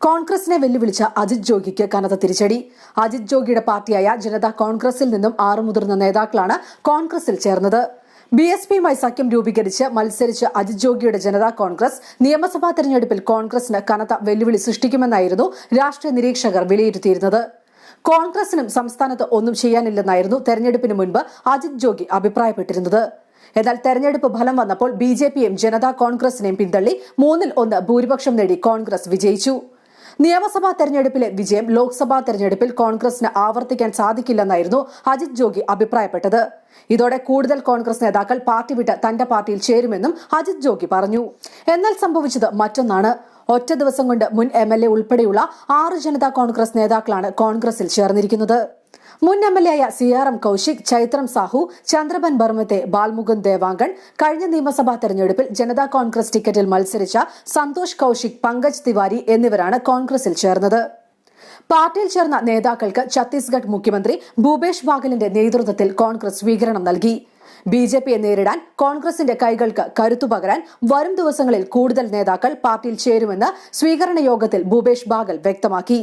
കോൺഗ്രസിനെ വെല്ലുവിളിച്ച അജിത് ജോഗിക്ക് കനത്ത തിരിച്ചടി. അജിത് ജോഗിയുടെ പാർട്ടിയായ ജനതാ കോൺഗ്രസിൽ നിന്നും 6 മുതിർന്ന നേതാക്കളാണ് കോൺഗ്രസിൽ ചേർന്നത്. ബിഎസ്പിയുമായി സഖ്യം രൂപീകരിച്ച് മത്സരിച്ച അജിത് ജോഗിയുടെ ജനതാ കോൺഗ്രസ് നിയമസഭാ തെരഞ്ഞെടുപ്പിൽ കോൺഗ്രസിന് കനത്ത വെല്ലുവിളി സൃഷ്ടിക്കുമെന്നായിരുന്നു രാഷ്ട്രീയ നിരീക്ഷകർ വിലയിരുത്തിയിരുന്നത്. കോൺഗ്രസിനും സംസ്ഥാനത്ത് ഒന്നും ചെയ്യാനില്ലെന്നായിരുന്നു തെരഞ്ഞെടുപ്പിന് മുൻപ് അജിത് ജോഗി അഭിപ്രായപ്പെട്ടിരുന്നത്. എന്നാൽ തെരഞ്ഞെടുപ്പ് ഫലം വന്നപ്പോൾ ബിജെപിയും ജനതാ കോൺഗ്രസിനെയും പിന്തള്ളി 3-1 ഭൂരിപക്ഷം നേടി കോൺഗ്രസ് വിജയിച്ചു. നിയമസഭാ തെരഞ്ഞെടുപ്പിലെ വിജയം ലോക്സഭാ തെരഞ്ഞെടുപ്പിൽ കോൺഗ്രസിന് ആവർത്തിക്കാൻ സാധിക്കില്ലെന്നായിരുന്നു അജിത് ജോഗി അഭിപ്രായപ്പെട്ടത്. ഇതോടെ കൂടുതൽ കോൺഗ്രസ് നേതാക്കൾ പാർട്ടി വിട്ട് തന്റെ പാർട്ടിയിൽ ചേരുമെന്നും അജിത് ജോഗി പറഞ്ഞു. എന്നാൽ സംഭവിച്ചത് മറ്റൊന്നാണ്. ഒറ്റ ദിവസം കൊണ്ട് മുൻ MLA ഉൾപ്പെടെയുള്ള 6 ജനതാ കോൺഗ്രസ് നേതാക്കളാണ് കോൺഗ്രസിൽ ചേർന്നിരിക്കുന്നത്. മുൻ MLA ആയ CRM കൌശിക്, ചൈത്രം സാഹു, ചന്ദ്രബൻ ബർമത്തെ, ബാൽമുകുന്ദ് ദേവാങ്കൺ, കഴിഞ്ഞ നിയമസഭാ തെരഞ്ഞെടുപ്പിൽ ജനതാ കോൺഗ്രസ് ടിക്കറ്റിൽ മത്സരിച്ച സന്തോഷ് കൌശിക്, പങ്കജ് തിവാരി എന്നിവരാണ് കോൺഗ്രസിൽ ചേർന്നത്. പാർട്ടിയിൽ ചേർന്ന നേതാക്കൾക്ക് ഛത്തീസ്ഗഡ് മുഖ്യമന്ത്രി ഭൂപേഷ് ബാഗലിന്റെ നേതൃത്വത്തിൽ കോൺഗ്രസ് സ്വീകരണം നൽകി. ബിജെപിയെ നേരിടാൻ കോൺഗ്രസിന്റെ കൈകൾക്ക് കരുത്തുപകരാൻ വരും ദിവസങ്ങളിൽ കൂടുതൽ നേതാക്കൾ പാർട്ടിയിൽ ചേരുമെന്ന് സ്വീകരണ യോഗത്തിൽ ഭൂപേഷ് ബാഗൽ വ്യക്തമാക്കി.